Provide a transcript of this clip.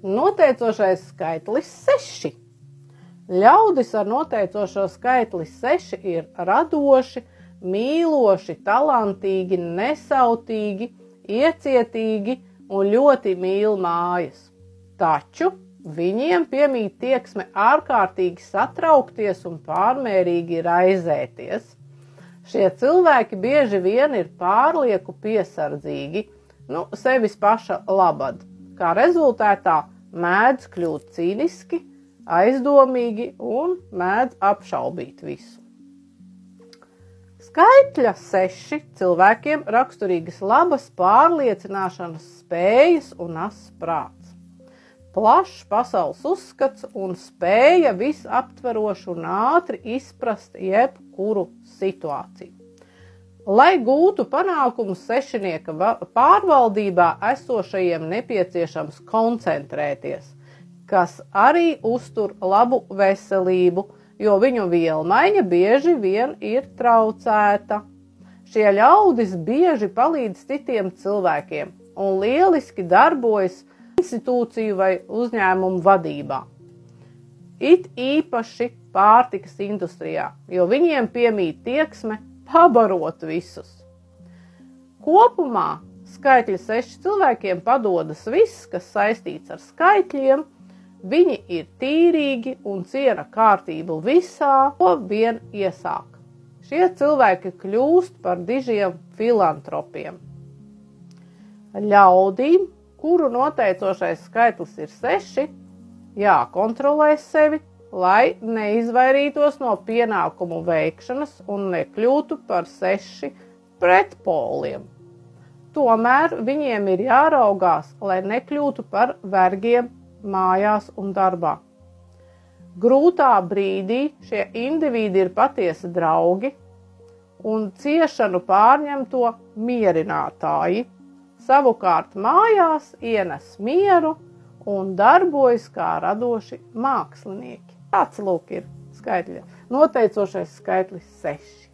Noteicošais skaitlis 6. Ļaudis ar noteicošo skaitli 6 ir radoši, mīloši, talantīgi, nesautīgi, iecietīgi un ļoti mīl mājas. Taču viņiem piemīt tieksme ārkārtīgi satraukties un pārmērīgi raizēties. Šie cilvēki bieži vien ir pārlieku piesardzīgi, sevis paša labad. Kā rezultātā mēdz kļūt cīniski, aizdomīgi un mēdz apšaubīt visu. Skaitļa 6 cilvēkiem raksturīgas labas pārliecināšanas spējas un ass prāts. Plašs pasaules uzskats un spēja visaptveroši un ātri izprast jebkuru situāciju. Lai gūtu panākumus sešinieka pārvaldībā esošajiem nepieciešams koncentrēties, kas arī uztur labu veselību, jo viņu vielmaiņa bieži vien ir traucēta. Šie ļaudis bieži palīdz citiem cilvēkiem un lieliski darbojas institūciju vai uzņēmumu vadībā. It īpaši pārtikas industrijā, jo viņiem piemīt tieksme pabarot visus. Kopumā skaitļa 6 cilvēkiem padodas viss, kas saistīts ar skaitļiem. Viņi ir tīrīgi un ciena kārtību visā, ko vien iesāk. Šie cilvēki kļūst par dižiem filantropiem. Ļaudīm, kuru noteicošais skaitlis ir 6, jākontrolē sevi, lai neizvairītos no pienākumu veikšanas un nekļūtu par 6 pretpoliem. Tomēr viņiem ir jāraugās, lai nekļūtu par vergiem mājās un darbā. Grūtā brīdī šie indivīdi ir patiesi draugi un ciešanu pārņemto mierinātāji. Savukārt mājās ienes mieru un darbojas kā radoši mākslinieki. Tāds lūk ir skaitļa. Noteicošais skaitlis 6.